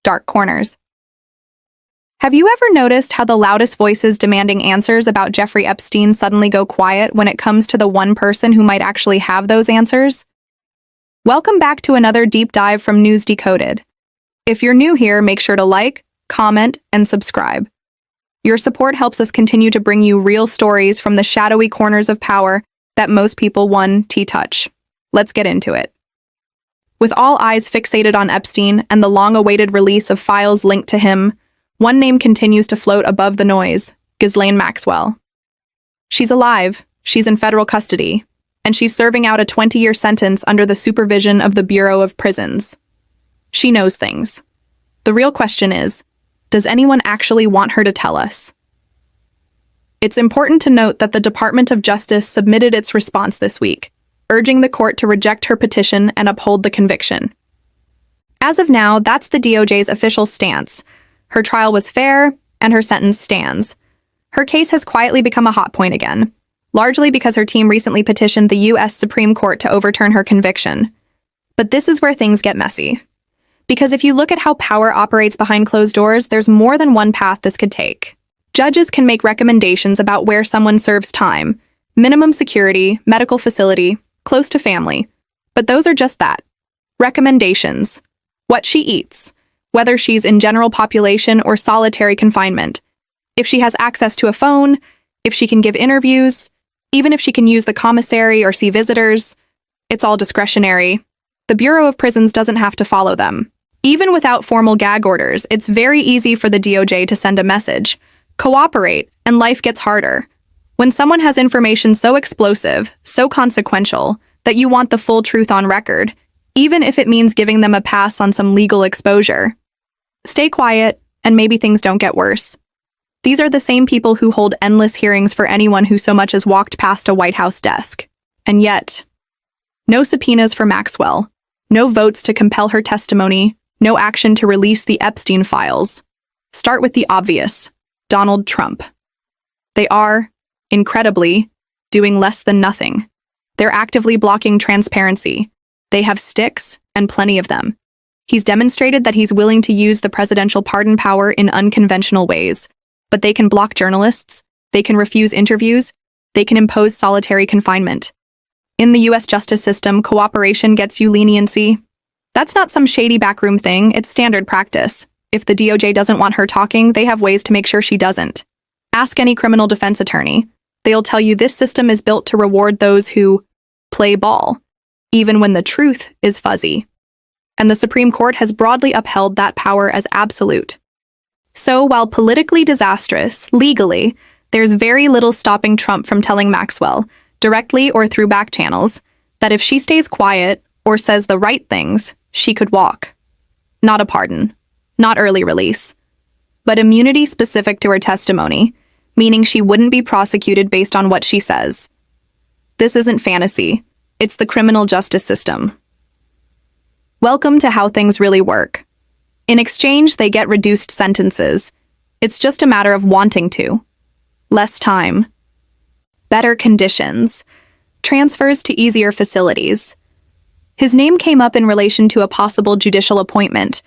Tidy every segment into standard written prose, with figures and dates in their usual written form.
dark corners. Have you ever noticed how the loudest voices demanding answers about Jeffrey Epstein suddenly go quiet when it comes to the one person who might actually have those answers? Welcome back to another deep dive from NewsDecoded. If you're new here, make sure to like, comment, and subscribe. Your support helps us continue to bring you real stories from the shadowy corners of power that most people touch. Let's get into it. With all eyes fixated on Epstein and the long-awaited release of files linked to him, one name continues to float above the noise: Ghislaine Maxwell. She's alive, she's in federal custody, and she's serving out a 20-year sentence under the supervision of the Bureau of Prisons. She knows things. The real question is, does anyone actually want her to tell us? It's important to note that the Department of Justice submitted its response this week, urging the court to reject her petition and uphold the conviction. As of now, that's the DOJ's official stance. Her trial was fair, and her sentence stands. Her case has quietly become a hot point again, largely because her team recently petitioned the U.S. Supreme Court to overturn her conviction. But this is where things get messy. Because if you look at how power operates behind closed doors, there's more than one path this could take. Judges can make recommendations about where someone serves time: minimum security, medical facility, close to family. But those are just that. Recommendations. What she eats. Whether she's in general population or solitary confinement. If she has access to a phone. If she can give interviews. Even if she can use the commissary or see visitors. It's all discretionary. The Bureau of Prisons doesn't have to follow them. Even without formal gag orders, it's very easy for the DOJ to send a message: cooperate, and life gets harder. When someone has information so explosive, so consequential, that you want the full truth on record, even if it means giving them a pass on some legal exposure. Stay quiet, and maybe things don't get worse. These are the same people who hold endless hearings for anyone who so much as walked past a White House desk. And yet, no subpoenas for Maxwell, no votes to compel her testimony, no action to release the Epstein files. Start with the obvious: Donald Trump. They are, incredibly, doing less than nothing. They're actively blocking transparency. They have sticks, and plenty of them. He's demonstrated that he's willing to use the presidential pardon power in unconventional ways. But they can block journalists, they can refuse interviews, they can impose solitary confinement. In the U.S. justice system, cooperation gets you leniency. That's not some shady backroom thing, it's standard practice. If the DOJ doesn't want her talking, they have ways to make sure she doesn't. Ask any criminal defense attorney. They'll tell you this system is built to reward those who play ball, even when the truth is fuzzy. And the Supreme Court has broadly upheld that power as absolute. So, while politically disastrous, legally, there's very little stopping Trump from telling Maxwell, directly or through back channels, that if she stays quiet or says the right things, she could walk. Not a pardon, not early release, but immunity specific to her testimony, meaning she wouldn't be prosecuted based on what she says. This isn't fantasy, it's the criminal justice system. Welcome to how things really work. In exchange, they get reduced sentences. It's just a matter of wanting to. Less time. Better conditions. Transfers to easier facilities. His name came up in relation to a possible judicial appointment.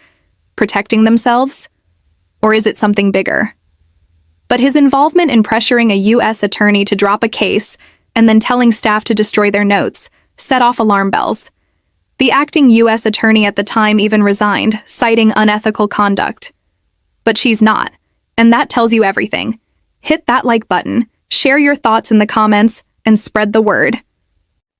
Protecting themselves? Or is it something bigger? But his involvement in pressuring a U.S. attorney to drop a case and then telling staff to destroy their notes set off alarm bells. The acting U.S. attorney at the time even resigned, citing unethical conduct. But she's not, and that tells you everything. Hit that like button, share your thoughts in the comments, and spread the word.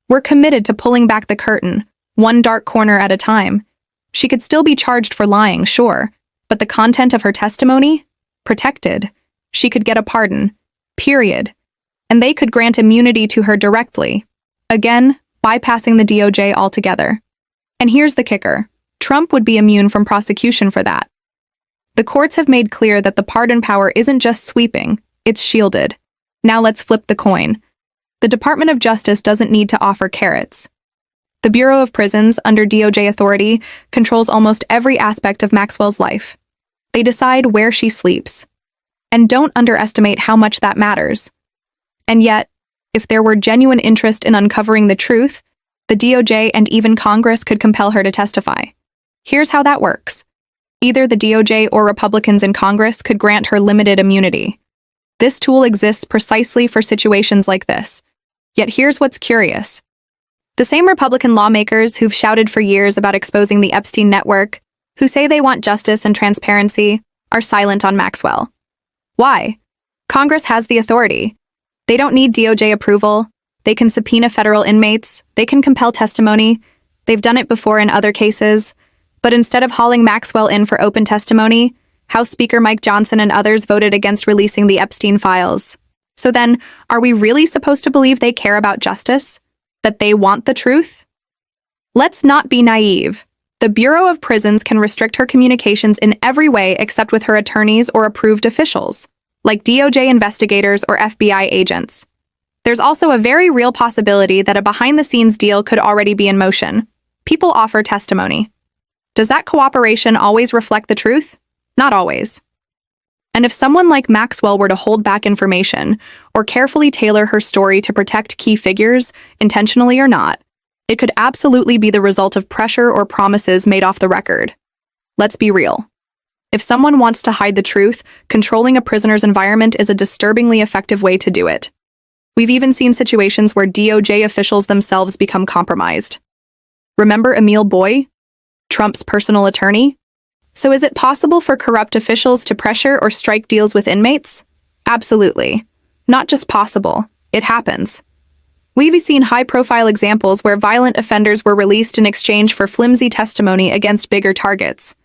We're committed to pulling back the curtain, one dark corner at a time. She could still be charged for lying, sure, but the content of her testimony? Protected. She could get a pardon. Period. And they could grant immunity to her directly. Again, bypassing the DOJ altogether. And here's the kicker. Trump would be immune from prosecution for that. The courts have made clear that the pardon power isn't just sweeping, it's shielded. Now let's flip the coin. The Department of Justice doesn't need to offer carrots. The Bureau of Prisons, under DOJ authority, controls almost every aspect of Maxwell's life. They decide where she sleeps. And don't underestimate how much that matters. And yet, if there were genuine interest in uncovering the truth, the DOJ and even Congress could compel her to testify. Here's how that works. Either the DOJ or Republicans in Congress could grant her limited immunity. This tool exists precisely for situations like this. Yet here's what's curious. The same Republican lawmakers who've shouted for years about exposing the Epstein network, who say they want justice and transparency, are silent on Maxwell. Why? Congress has the authority. They don't need DOJ approval. They can subpoena federal inmates. They can compel testimony. They've done it before in other cases. But instead of hauling Maxwell in for open testimony, House Speaker Mike Johnson and others voted against releasing the Epstein files. So then, are we really supposed to believe they care about justice? That they want the truth? Let's not be naive. The Bureau of Prisons can restrict her communications in every way except with her attorneys or approved officials, like DOJ investigators or FBI agents. There's also a very real possibility that a behind-the-scenes deal could already be in motion. People offer testimony. Does that cooperation always reflect the truth? Not always. And if someone like Maxwell were to hold back information or carefully tailor her story to protect key figures, intentionally or not, it could absolutely be the result of pressure or promises made off the record. Let's be real. If someone wants to hide the truth, controlling a prisoner's environment is a disturbingly effective way to do it. We've even seen situations where DOJ officials themselves become compromised. Remember Emil Boy, Trump's personal attorney? So is it possible for corrupt officials to pressure or strike deals with inmates? Absolutely. Not just possible, it happens. We've seen high-profile examples where violent offenders were released in exchange for flimsy testimony against bigger targets.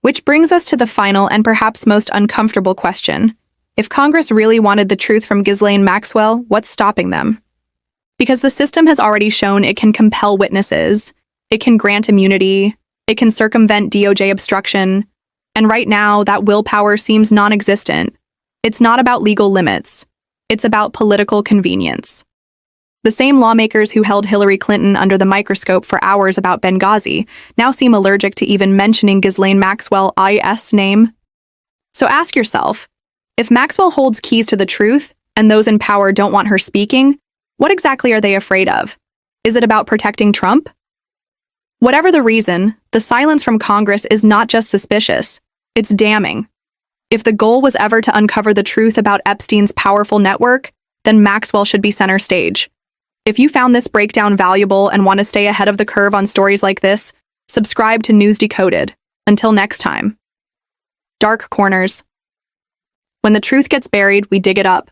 Which brings us to the final and perhaps most uncomfortable question. If Congress really wanted the truth from Ghislaine Maxwell, what's stopping them? Because the system has already shown it can compel witnesses, it can grant immunity, it can circumvent DOJ obstruction, and right now that willpower seems non-existent. It's not about legal limits. It's about political convenience. The same lawmakers who held Hillary Clinton under the microscope for hours about Benghazi now seem allergic to even mentioning Ghislaine Maxwell's name. So ask yourself, if Maxwell holds keys to the truth and those in power don't want her speaking, what exactly are they afraid of? Is it about protecting Trump? Whatever the reason, the silence from Congress is not just suspicious, it's damning. If the goal was ever to uncover the truth about Epstein's powerful network, then Maxwell should be center stage. If you found this breakdown valuable and want to stay ahead of the curve on stories like this, subscribe to NewsDecoded. Until next time. Dark corners. When the truth gets buried, we dig it up.